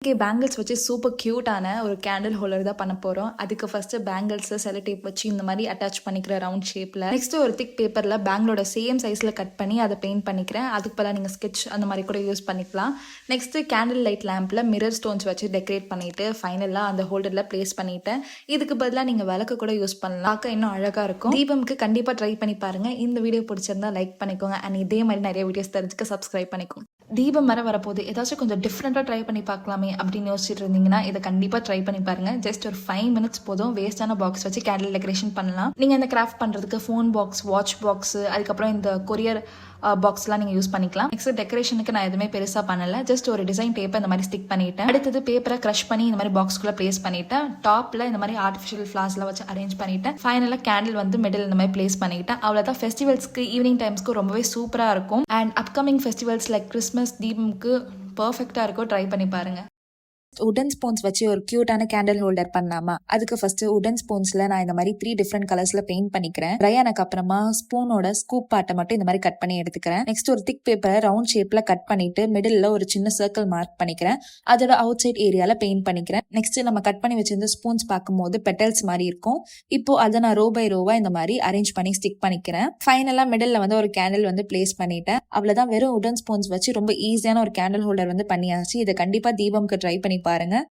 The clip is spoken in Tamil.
பேங்கிள்ஸ் வச்சு சூப்பர் க்யூட்டான ஒரு கேண்டில் ஹோல்டர் தான் பண்ண போகிறோம். அதுக்கு ஃபஸ்ட்டு பேங்கிள்ஸை செலோ டேப் வச்சு இந்த மாதிரி அட்டாச் பண்ணிக்கிற ரவுண்ட் ஷேப்பில். நெக்ஸ்ட்டு ஒரு திக் பேப்பரில் பேங்கிளோட சேம் சைஸில் கட் பண்ணி அதை பெயிண்ட் பண்ணிக்கிறேன். அதுக்கு பதிலாக நீங்கள் ஸ்கெட்ச் அந்த மாதிரி கூட யூஸ் பண்ணிக்கலாம். நெக்ஸ்ட்டு கேண்டில் லைட் லேம்பில் மிரர் ஸ்டோன்ஸ் வச்சு டெக்கரேட் பண்ணிவிட்டு ஃபைனலாக அந்த ஹோல்டரில் ப்ளேஸ் பண்ணிவிட்டேன். இதுக்கு பதிலாக நீங்கள் விளக்கு கூட யூஸ் பண்ணலாம். பார்க்க இன்னும் அழகாக இருக்கும். தீபம்க்கு கண்டிப்பாக ட்ரை பண்ணி பாருங்கள். இந்த வீடியோ பிடிச்சிருந்தா லைக் பண்ணிக்கோங்க. அண்ட் இதே மாதிரி நிறைய வீடியோஸ் தெரிஞ்சுக்க சப்ஸ்கிரைப் பண்ணிக்கோங்க. தீபம் வரப்போகுது, ஏதாச்சும் கொஞ்சம் டிஃப்ரெண்ட்டாக ட்ரை பண்ணி பார்க்கலாமே அப்படின்னு யோசிச்சுட்டு இருந்தீங்கன்னா இதை கண்டிப்பாக ட்ரை பண்ணி பாருங்கள். ஜஸ்ட் ஒரு 5 minutes போதும். வேஸ்டான பாக்ஸ் வச்சு கேண்டில் டெக்கரேஷன் பண்ணலாம். நீங்கள் இந்த கிராஃப்ட் பண்ணுறதுக்கு ஃபோன் பாக்ஸ், வாட்ச் பாக்ஸு, அதுக்கப்புறம் இந்த கொரியர் பாக்ஸ்லாம் நீங்கள் யூஸ் பண்ணிக்கலாம். நெக்ஸ்ட் டெக்கரேஷனுக்கு நான் எதுவுமே பெருசாக பண்ணலை. ஜஸ்ட் ஒரு டிசைன் டேப்பை இந்த மாதிரி ஸ்டிக் பண்ணிட்டேன். அடுத்தது பேப்பரை க்ரஷ் பண்ணி இந்த மாதிரி பாக்ஸ்குள்ளே ப்ளேஸ் பண்ணிட்டேன். டாப்பில் இந்த மாதிரி ஆர்டிஃபிஷியல் ஃப்ளார்ஸ்லாம் வச்சு அரேஞ்ச் பண்ணிட்டேன். ஃபைனலாக கேண்டில் வந்து மிடில் இந்த மாதிரி ப்ளேஸ் பண்ணிட்டேன். அவ்வளோதான். ஃபெஸ்டிவல்ஸ்க்கு ஈவினிங் டைம்ஸ்க்கு ரொம்பவே சூப்பராக இருக்கும். And upcoming festivals like Christmas, தீபம்க்கு பர்ஃபெக்டாக இருக்கும். ட்ரை பண்ணி பாருங்கள். உடன் ஸ்பூன்ஸ் வச்சு ஒரு கியூட்டான கேண்டில் ஹோல்டர் பண்ணலாமா? அதுக்கு ஃபர்ஸ்ட் உடன் ஸ்பூன்ஸ்ல நான் இந்த மாதிரி 3 டிஃப்ரெண்ட் கலர்ஸ்ல பெயிண்ட் பண்ணிக்கிறேன். ட்ரை ஆனக்கு அப்புறமா ஸ்பூனோட ஸ்கூப் பார்ட்டை மட்டும் இந்த மாதிரி கட் பண்ணி எடுத்துக்கிறேன். நெக்ஸ்ட் ஒரு திக் பேப்பரை ரவுண்ட் ஷேப்ல கட் பண்ணிட்டு மிடில் ஒரு சின்ன சர்க்கிள் மார்க் பண்ணிக்கிறேன். அதோட அவுட் சைட் ஏரியால பெயிண்ட் பண்ணிக்கிறேன். நெக்ஸ்ட் நம்ம கட் பண்ணி வச்சிருந்த ஸ்பூன்ஸ் பார்க்கும்போது பெட்டல்ஸ் மாதிரி இருக்கும். இப்போ அதை நான் ரோ பை ரோவா இந்த மாதிரி அரேஞ்ச் பண்ணி ஸ்டிக் பண்ணிக்கிறேன். ஃபைனலா மிடில் வந்து ஒரு கேண்டில் வந்து பிளேஸ் பண்ணிட்டேன். அவ்வளவுதான். வெறும் உடன் ஸ்பூன்ஸ் வச்சு ரொம்ப ஈஸியான ஒரு கேண்டில் ஹோல்டர் வந்து பண்ணியாச்சு. இதை கண்டிப்பா தீபம்க்கு ட்ரை பண்ணி பாருங்க.